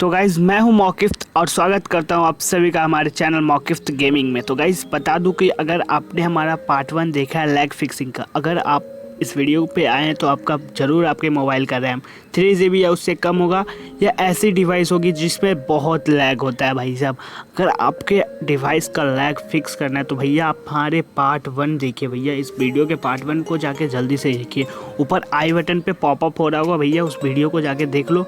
तो गाइज़ मैं हूं मौकिफ्त और स्वागत करता हूं आप सभी का हमारे चैनल मौकिफ्त गेमिंग में। तो गाइज़ बता दूं कि अगर आपने हमारा पार्ट 1 देखा है लैग फिक्सिंग का, अगर आप इस वीडियो पे आए हैं तो आपका ज़रूर आपके मोबाइल का रैम 3 GB या उससे कम होगा या ऐसी डिवाइस होगी जिसमें बहुत लैग होता है भाई साहब। अगर आपके डिवाइस का लैग फिक्स करना है तो भैया आप हमारे पार्ट 1 देखिए। भैया इस वीडियो के पार्ट 1 को जाके जल्दी से देखिए, ऊपर आई बटन पे पॉपअप हो रहा होगा, भैया उस वीडियो को जाके देख लो।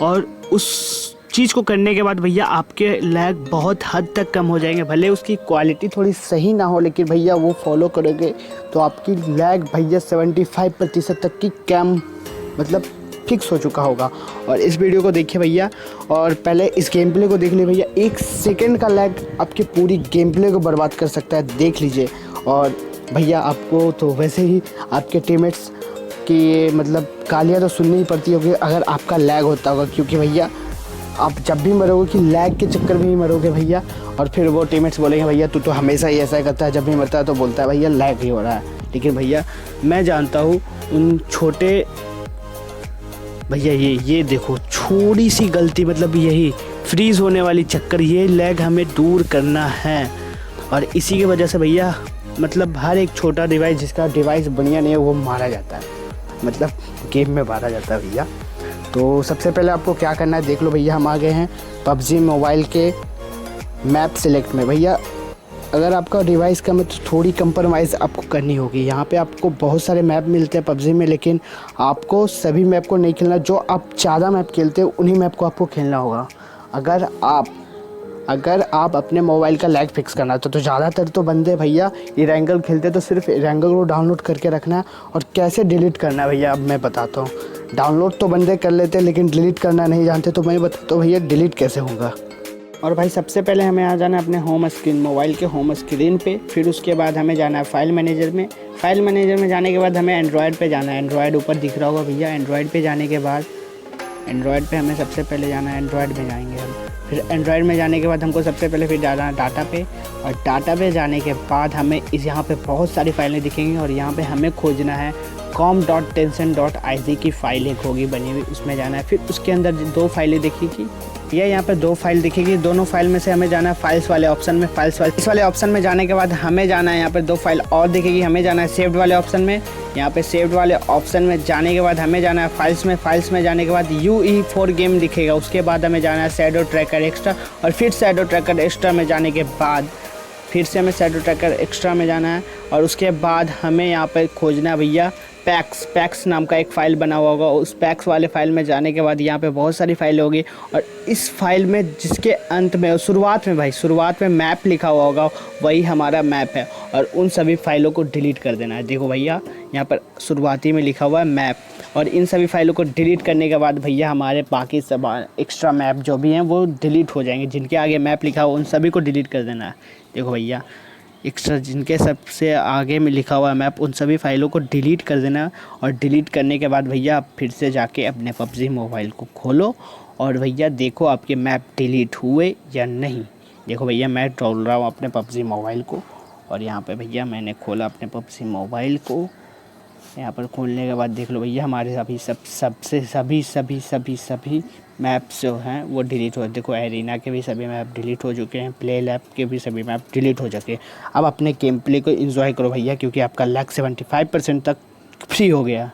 और उस चीज़ को करने के बाद भैया आपके लैग बहुत हद तक कम हो जाएंगे। भले उसकी क्वालिटी थोड़ी सही ना हो, लेकिन भैया वो फॉलो करोगे तो आपकी लैग भैया 75% तक की कम मतलब फिक्स हो चुका होगा। और इस वीडियो को देखिए भैया, और पहले इस गेम प्ले को देख लीजिए भैया। 1 सेकंड का लैग आपकी पूरी गेम प्ले को बर्बाद कर सकता है, देख लीजिए। और भैया आपको तो वैसे ही आपके टीममेट्स की मतलब गालियाँ तो सुननी ही पड़ती होगी अगर आपका लैग होता होगा, क्योंकि भैया आप जब भी मरोगे कि लैग के चक्कर में ही मरोगे भैया। और फिर वो टीममेट्स बोलेंगे भैया तू तो हमेशा ही ऐसा करता है, जब भी मरता है तो बोलता है भैया लैग ही हो रहा है। लेकिन भैया मैं जानता हूँ उन छोटे भैया ये देखो छोटी सी गलती, मतलब यही फ्रीज़ होने वाली चक्कर, ये लैग हमें दूर करना है। और इसी की वजह से भैया मतलब हर एक छोटा डिवाइस जिसका डिवाइस बढ़िया नहीं है वो मारा जाता है, मतलब गेम में मारा जाता है भैया। तो सबसे पहले आपको क्या करना है देख लो भैया। हम आ गए हैं पबजी मोबाइल के मैप सिलेक्ट में। भैया अगर आपका डिवाइस कम है तो थोड़ी कंप्रोमाइज़ आपको करनी होगी। यहाँ पे आपको बहुत सारे मैप मिलते हैं पबजी में, लेकिन आपको सभी मैप को नहीं खेलना। जो आप ज़्यादा मैप खेलते हो उन्हीं मैप को आपको खेलना होगा। अगर आप अपने मोबाइल का लैग फिक्स करना तो ज़्यादातर तो बंदे भैया इरेंगल खेलते, तो सिर्फ इरेंगल को डाउनलोड करके रखना है। और कैसे डिलीट करना है भैया अब मैं बताता हूँ। डाउनलोड तो बंदे कर लेते हैं लेकिन डिलीट करना नहीं जानते, तो मैं बताता हूँ भैया डिलीट कैसे होगा। और भाई सबसे पहले हमें आ जाना है अपने होम स्क्रीन, मोबाइल के होम स्क्रीन पे। फिर उसके बाद हमें जाना है फाइल मैनेजर में। फाइल मैनेजर में जाने के बाद हमें एंड्रॉयड पे जाना है। एंड्रॉयड ऊपर दिख रहा होगा भैया। एंड्रॉयड पे जाने के बाद एंड्रॉयड पे हमें सबसे पहले जाना है, एंड्रॉयड में जाएंगे हम। फिर एंड्रॉयड में जाने के बाद हमको सबसे पहले फिर जाना है डाटा पे। और डाटा पे जाने के बाद हमें इस यहाँ पे बहुत सारी फाइलें दिखेंगी और यहाँ पे हमें खोजना है com.tencent.ig की फाइल एक होगी बनी हुई, उसमें जाना है। फिर उसके अंदर 2 फाइलें दिखेगी, ये यहाँ पे 2 फाइल दिखेगी। दोनों फाइल में से हमें जाना है फाइल्स वाले ऑप्शन में। इस वाले ऑप्शन में जाने के बाद हमें जाना है, यहाँ पे 2 फाइल और दिखेगी, हमें जाना है सेव्ड वाले ऑप्शन में। यहाँ पे सेव्ड वाले ऑप्शन में जाने के बाद हमें जाना है फाइल्स में। फाइल्स में जाने के बाद UE4 गेम दिखेगा, उसके बाद हमें जाना है शैडो ट्रैकर एक्स्ट्रा। और फिर शैडो ट्रैकर एक्स्ट्रा में जाने के बाद फिर से हमें शैडो ट्रैकर एक्स्ट्रा में जाना है। और उसके बाद हमें यहाँ पर खोजना है भैया पैक्स नाम का एक फ़ाइल बना हुआ होगा। उस पैक्स वाले फ़ाइल में जाने के बाद यहाँ पे बहुत सारी फाइलें होगी। और इस फाइल में जिसके अंत में शुरुआत में मैप लिखा हुआ होगा वही हमारा मैप है। और उन सभी फाइलों को डिलीट कर देना है। देखो भैया यहाँ पर शुरुआती में लिखा हुआ है मैप। और इन सभी फाइलों को डिलीट करने के बाद भैया हमारे बाकी सब एक्स्ट्रा मैप जो भी हैं वो डिलीट हो जाएंगे। जिनके आगे मैप लिखा हुआ उन सभी को डिलीट कर देना है। देखो भैया एक्स्ट्रा जिनके सबसे आगे में लिखा हुआ है मैप, उन सभी फाइलों को डिलीट कर देना। और डिलीट करने के बाद भैया आप फिर से जाके अपने पबजी मोबाइल को खोलो और भैया देखो आपके मैप डिलीट हुए या नहीं। देखो भैया मैं डाल रहा हूँ अपने पबजी मोबाइल को, और यहाँ पे भैया मैंने खोला अपने पबजी मोबाइल को। यहाँ पर खोलने के बाद देख लो भैया हमारे सभी मैप्स जो हैं वो डिलीट हो। देखो एरिना के भी सभी मैप डिलीट हो चुके हैं, प्ले लैब के भी सभी मैप डिलीट हो चुके हैं। अब अपने गेम प्ले को एंजॉय करो भैया, क्योंकि आपका लैग 75% तक फ्री हो गया।